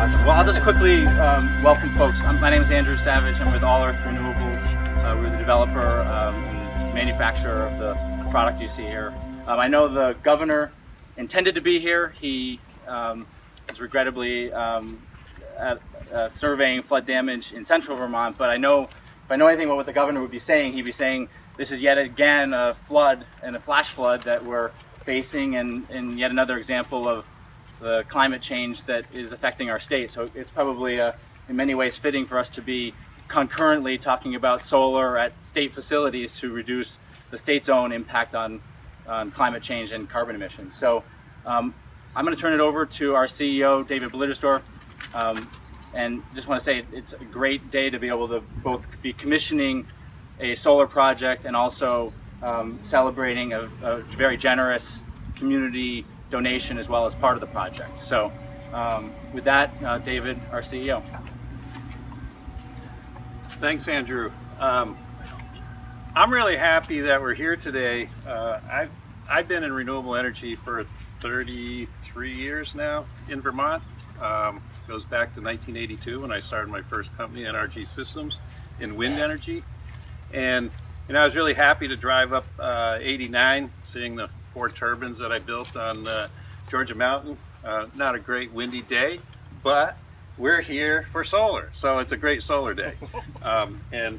Awesome. Well, I'll just quickly welcome folks. My name is Andrew Savage. I'm with AllEarth Renewables. We're the developer and manufacturer of the product you see here. I know the governor intended to be here. He is regrettably surveying flood damage in central Vermont, but I know, if I know anything about what the governor would be saying, he'd be saying this is yet again a flood and a flash flood that we're facing, and yet another example of the climate change that is affecting our state. So it's probably in many ways fitting for us to be concurrently talking about solar at state facilities to reduce the state's own impact on climate change and carbon emissions. So I'm going to turn it over to our CEO, David Blittersdorf, and just want to say it's a great day to be able to both be commissioning a solar project and also celebrating a very generous community donation as well as part of the project. So with that, David, our CEO. Thanks, Andrew. I'm really happy that we're here today. I've been in renewable energy for 33 years now in Vermont. Goes back to 1982 when I started my first company, NRG Systems, in wind energy. And I was really happy to drive up 89, seeing the 4 turbines that I built on Georgia Mountain. Not a great windy day, but we're here for solar, so it's a great solar day. And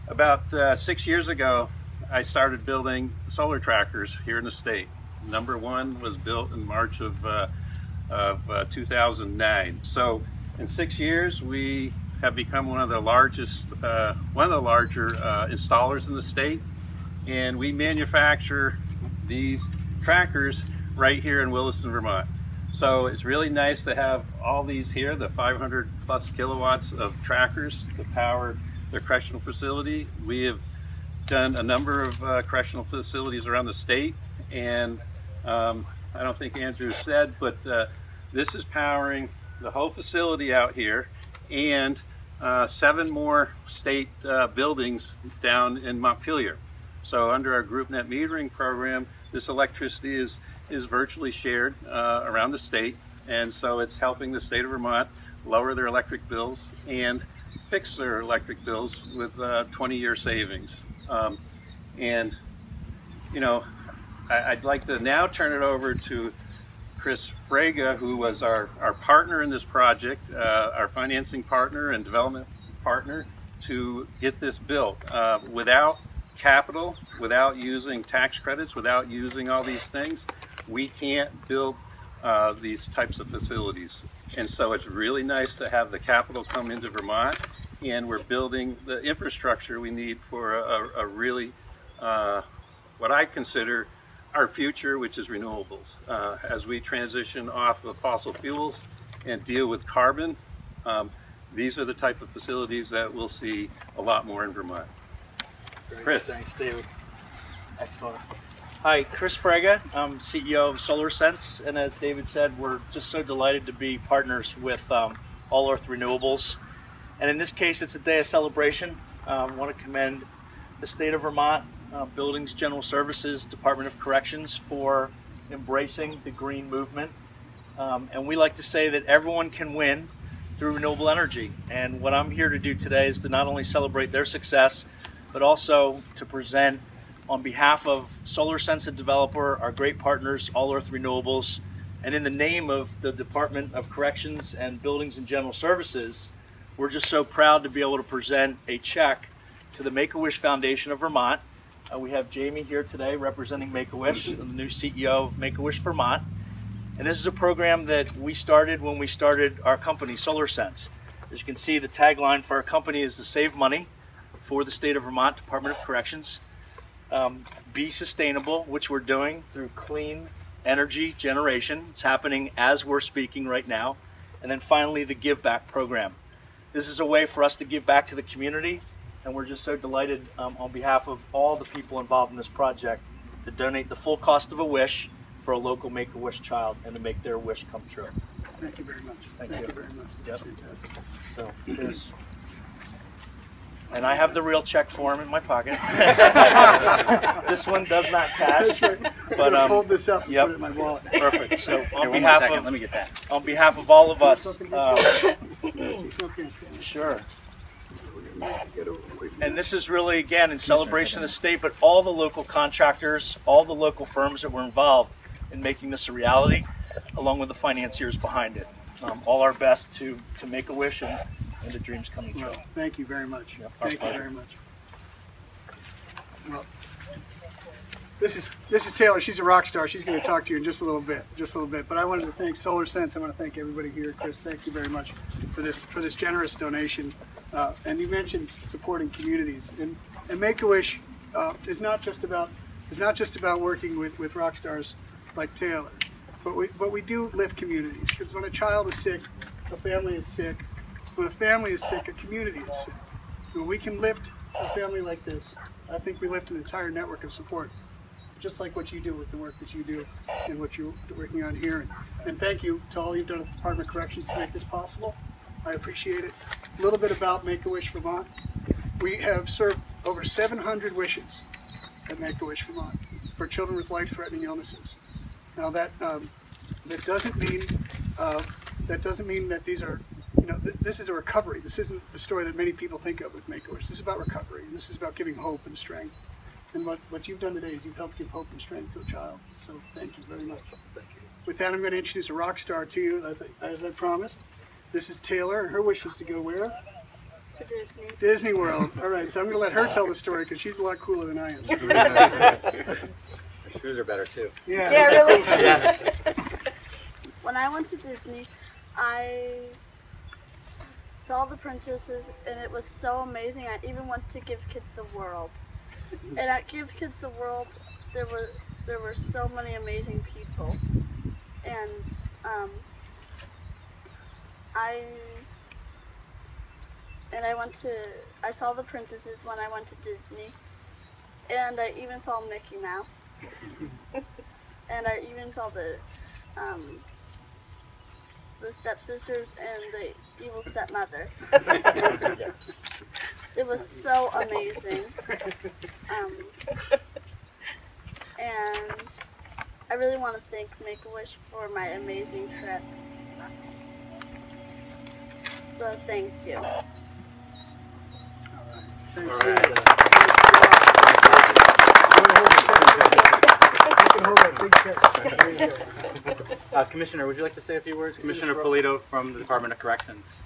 about 6 years ago, I started building solar trackers here in the state. Number 1 was built in March of 2009. So in 6 years, we have become one of the larger installers in the state, and we manufacture these trackers right here in Williston, Vermont. So it's really nice to have all these here, the 500 plus kilowatts of trackers to power the correctional facility. We have done a number of correctional facilities around the state, and I don't think Andrew said, but this is powering the whole facility out here and 7 more state buildings down in Montpelier. So under our group net metering program, this electricity is virtually shared around the state, and so it's helping the state of Vermont lower their electric bills and fix their electric bills with 20-year savings. And you know, I'd like to now turn it over to Chris Fraga, who was our partner in this project, our financing partner and development partner, to get this built. Without capital, without using tax credits, without using all these things, we can't build these types of facilities. And so it's really nice to have the capital come into Vermont, and we're building the infrastructure we need for a really, what I consider our future, which is renewables. As we transition off of fossil fuels and deal with carbon, these are the type of facilities that we'll see a lot more in Vermont. Chris. Thanks, David. Excellent. Hi, Chris Fraga. I'm CEO of SolarSense, and as David said, we're just so delighted to be partners with AllEarth Renewables. And in this case, it's a day of celebration. I want to commend the state of Vermont, Buildings General Services, Department of Corrections for embracing the green movement. And we like to say that everyone can win through renewable energy. And what I'm here to do today is to not only celebrate their success, but also to present on behalf of SolarSense, a developer, our great partners, AllEarth Renewables, and in the name of the Department of Corrections and Buildings and General Services, we're just so proud to be able to present a check to the Make-A-Wish Foundation of Vermont. We have Jamie here today representing Make-A-Wish, the new CEO of Make-A-Wish Vermont. And this is a program that we started when we started our company, SolarSense. As you can see, the tagline for our company is to save money for the state of Vermont Department of Corrections, be sustainable, which we're doing through clean energy generation. It's happening as we're speaking right now. And then finally, the Give Back program. This is a way for us to give back to the community, and we're just so delighted on behalf of all the people involved in this project to donate the full cost of a wish for a local Make-A-Wish child and to make their wish come true. Thank you very much. Thank you very much. This is fantastic. So here's And I have the real check form in my pocket. This one does not cash. But fold this up and yep. put it in my wallet. Perfect. So on Here, behalf let of me get that. on behalf of all of us, sure. And this is really, again, in celebration of the state, but all the local contractors, all the local firms that were involved in making this a reality, along with the financiers behind it. All our best to make a wish and the dreams coming true. Well, thank you very much. Yep, thank you very much. Well, this is Taylor. She's a rock star. She's going to talk to you in just a little bit. But I wanted to thank SolarSense. I want to thank everybody here. Chris, thank you very much for this generous donation. And you mentioned supporting communities, and Make-A-Wish is not just about working with rock stars like Taylor, but we do lift communities, because when a child is sick, a family is sick. When a family is sick, a community is sick. When we can lift a family like this, I think we lift an entire network of support, just like what you do with the work that you do and what you're working on here. And thank you to all you've done at the Department of Corrections to make this possible. I appreciate it. A little bit about Make-A-Wish Vermont. We have served over 700 wishes at Make-A-Wish Vermont for children with life-threatening illnesses. Now that doesn't mean that these are, this is a recovery. This isn't the story that many people think of with Make-A-Wish. This is about recovery, and this is about giving hope and strength. And what you've done today is you've helped give hope and strength to a child. So thank you very much. Thank you. With that, I'm going to introduce a rock star to you, as I promised. This is Taylor, and her wish was to go where? To Disney. Disney World. All right, so I'm going to let her tell the story, because she's a lot cooler than I am. Shoes are better too. Yeah. Yeah, really? Yes. When I went to Disney, I saw the princesses, and it was so amazing. I even went to Give Kids the World. And at Give Kids the World, there were so many amazing people. And I saw the princesses when I went to Disney, and I even saw Mickey Mouse, and I even saw the stepsisters and the evil stepmother. It was so amazing, and I really want to thank Make-A-Wish for my amazing trip. So thank you. Commissioner, would you like to say a few words? Commissioner Polito from the Department of Corrections.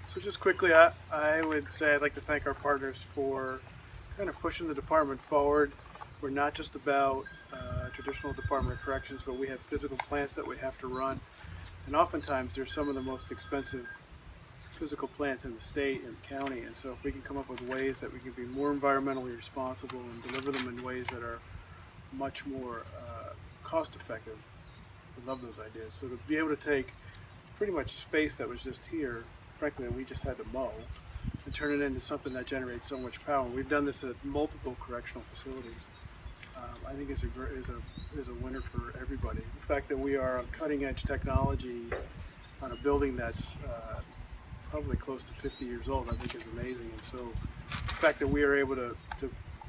So just quickly, I would say I'd like to thank our partners for kind of pushing the department forward. We're not just about traditional Department of Corrections, but we have physical plants that we have to run. And oftentimes they're some of the most expensive physical plants in the state and county, and so if we can come up with ways that we can be more environmentally responsible and deliver them in ways that are much more cost effective, we love those ideas. So to be able to take pretty much space that was just here, frankly, that we just had to mow, and turn it into something that generates so much power. And we've done this at multiple correctional facilities. I think is a winner for everybody. The fact that we are on cutting edge technology on a building that's probably close to 50 years old, I think is amazing. And so the fact that we are able to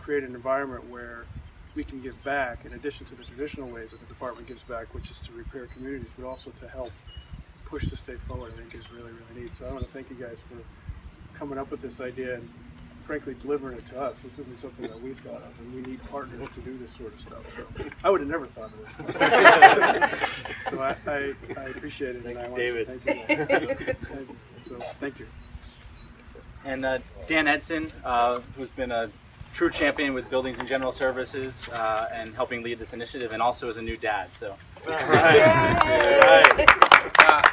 create an environment where we can give back, in addition to the traditional ways that the department gives back, which is to repair communities, but also to help push the state forward, I think is really, really neat. So I want to thank you guys for coming up with this idea and frankly delivering it to us. This isn't something that we've thought of, and we need partners to do this sort of stuff. So I would have never thought of this. So I appreciate it. Thank and you, I David. Want to thank you. So thank you. And Dan Edson, who's been a true champion with Buildings and General Services and helping lead this initiative, and also is a new dad. So.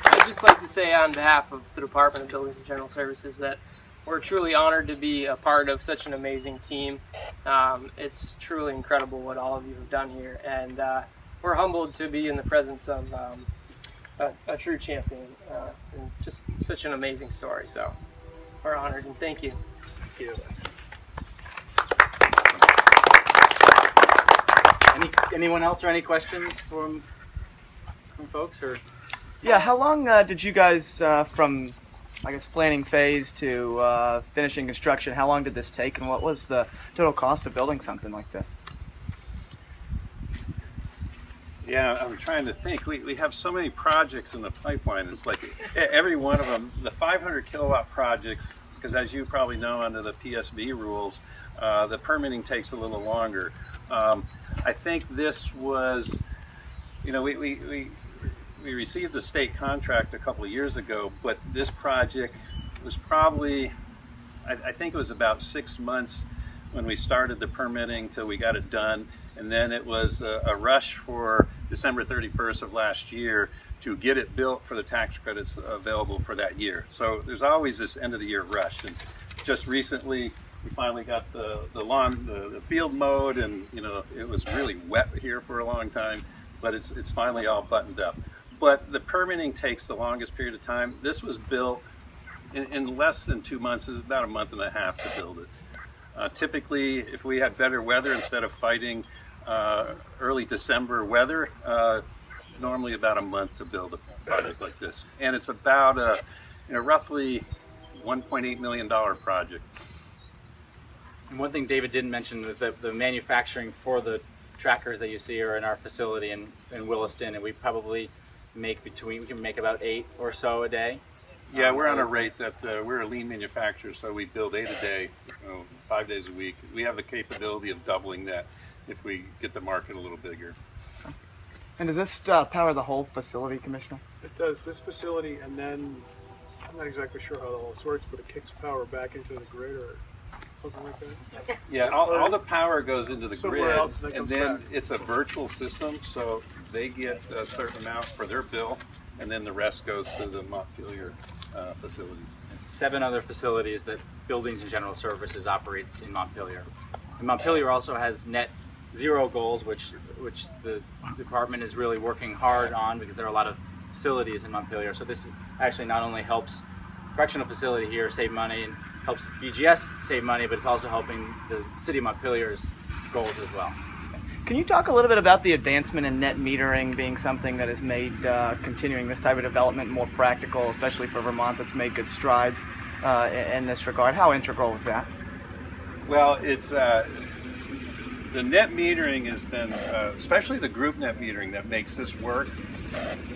I'd just like to say on behalf of the Department of Buildings and General Services that we're truly honored to be a part of such an amazing team. It's truly incredible what all of you have done here, and we're humbled to be in the presence of a true champion and just such an amazing story. So we're honored, and thank you. Thank you. Anyone else or any questions from folks? Or yeah, how long did you guys from I guess, planning phase to finishing construction, how long did this take, and what was the total cost of building something like this? Yeah, I'm trying to think. We have so many projects in the pipeline. It's like every one of them, the 500 kilowatt projects, because as you probably know under the PSB rules, the permitting takes a little longer. I think this was, you know, we received the state contract a couple of years ago, but this project was probably, I think it was about 6 months when we started the permitting till we got it done. And then it was a rush for December 31st of last year to get it built for the tax credits available for that year. So there's always this end of the year rush. And just recently, we finally got the lawn, the field mowed, and you know, it was really wet here for a long time, but it's finally all buttoned up. But the permitting takes the longest period of time. This was built in less than 2 months. It was about a month and a half to build it. Typically, if we had better weather, instead of fighting early December weather, normally about a month to build a project like this. And it's about a roughly $1.8 million project. And one thing David didn't mention was that the manufacturing for the trackers that you see are in our facility in Williston, and we probably we can make about 8 or so a day. Yeah, we're on a rate that we're a lean manufacturer, so we build 8 a day, 5 days a week. We have the capability of doubling that if we get the market a little bigger. And does this power the whole facility, Commissioner? It does, this facility, and then I'm not exactly sure how all this works, but it kicks power back into the grid or something like that. Yeah, all the power goes into the Somewhere grid, else, and and then it's a virtual system, so they get a certain amount for their bill, and then the rest goes to the Montpelier facilities. 7 other facilities that Buildings and General Services operates in Montpelier. And Montpelier also has net zero goals, which the department is really working hard on because there are a lot of facilities in Montpelier. So this actually not only helps correctional facility here save money and helps BGS save money, but it's also helping the city of Montpelier's goals as well. Can you talk a little bit about the advancement in net metering being something that has made continuing this type of development more practical, especially for Vermont, that's made good strides in this regard? How integral is that? Well, it's the net metering has been, especially the group net metering that makes this work.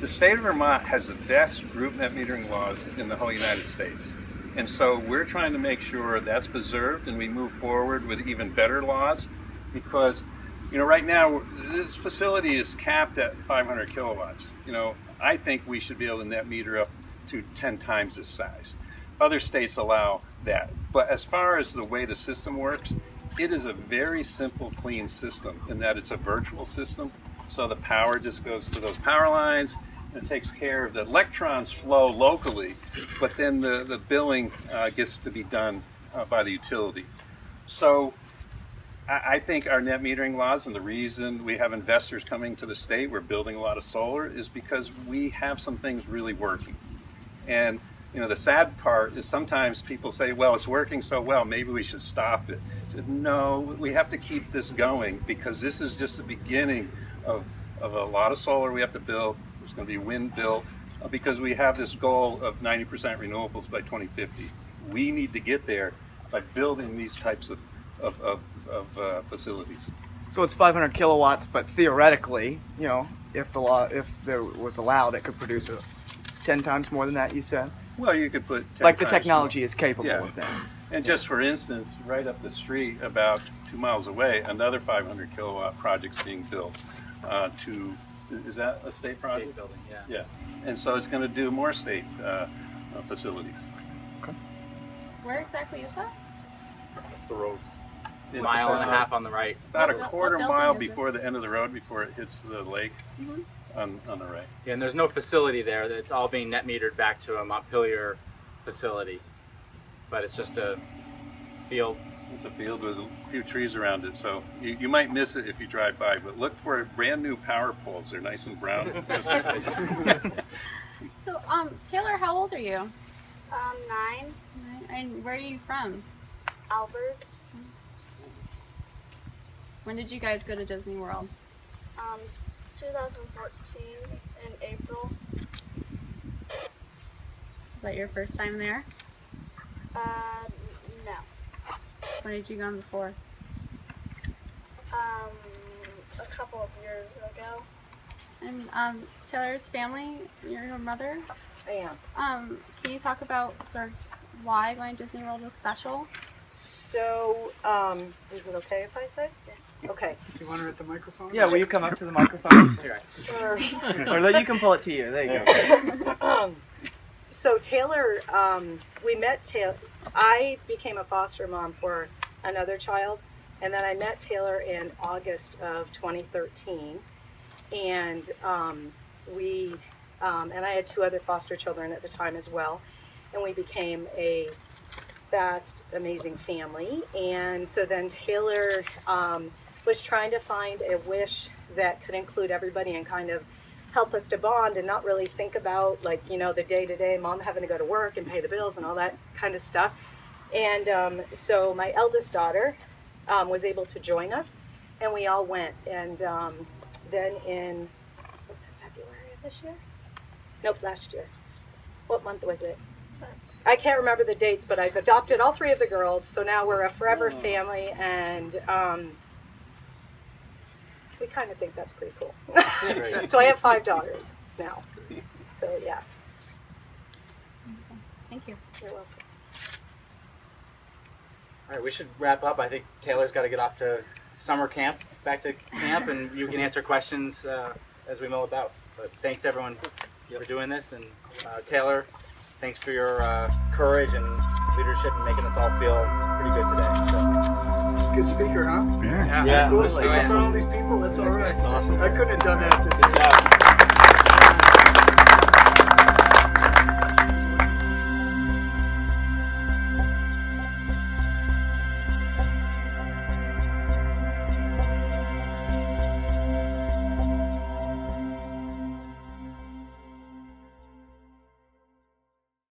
The state of Vermont has the best group net metering laws in the whole United States. And so we're trying to make sure that's preserved and we move forward with even better laws, because you know, right now, this facility is capped at 500 kilowatts. You know, I think we should be able to net meter up to 10 times this size. Other states allow that. But as far as the way the system works, it is a very simple, clean system in that it's a virtual system. So the power just goes to those power lines and takes care of the electrons flow locally, but then the billing gets to be done by the utility. So I think our net metering laws, and the reason we have investors coming to the state, we're building a lot of solar, is because we have some things really working. And you know, the sad part is sometimes people say, well, it's working so well, maybe we should stop it. I said, no, we have to keep this going because this is just the beginning of a lot of solar we have to build. There's going to be wind built because we have this goal of 90% renewables by 2050. We need to get there by building these types of facilities. So it's 500 kilowatts, but theoretically, you know, if there was allowed, it could produce 10 times more than that, you said? Well, you could put 10 like the times technology more. is capable Yeah. of that. And just for instance, right up the street, about 2 miles away, another 500 kilowatt project's being built is that a state project? State building, yeah. Yeah. And so it's going to do more state facilities. Okay. Where exactly is that? The road. A mile and a half on the right. About a What quarter building mile is it? before the end of the road, before it hits the lake on the right. Yeah, and there's no facility there. It's all being net metered back to a Montpelier facility. But it's just a field. It's a field with a few trees around it, so you might miss it if you drive by, but look for brand new power poles. They're nice and brown. So, Taylor, how old are you? 9, And where are you from? Albert, When did you guys go to Disney World? 2014 in April. Is that your first time there? No. When did you go before? A couple of years ago. And Taylor's family, you're her mother. I am. Can you talk about sort of why going to Disney World was special? So, is it okay if I say? Yeah. Okay. Do you want her at the microphone? Yeah, will you come up to the microphone? Sure. Or you can pull it to you. There you go. So Taylor, we met Taylor. I became a foster mom for another child, and then I met Taylor in August of 2013, and and I had 2 other foster children at the time as well, and we became a fast, amazing family. And so then Taylor was trying to find a wish that could include everybody and kind of help us to bond and not really think about, like, you know, the day-to-day mom having to go to work and pay the bills and all that kind of stuff. And so my eldest daughter was able to join us, and we all went. And then in, was it February of this year? Nope, last year. What month was it? I can't remember the dates, but I've adopted all 3 of the girls, so now we're a forever family, and we kind of think that's pretty cool. So I have 5 daughters now. So yeah. Thank you. You're welcome. All right, we should wrap up. I think Taylor's got to get off to summer camp, back to camp, and you can answer questions as we mill about. But thanks everyone for doing this, and Taylor, thanks for your courage and leadership and making us all feel pretty good today. So. Good speaker, huh? Yeah, Yeah, Cool. absolutely. For all these people, that's all right. That's awesome. I couldn't have done that this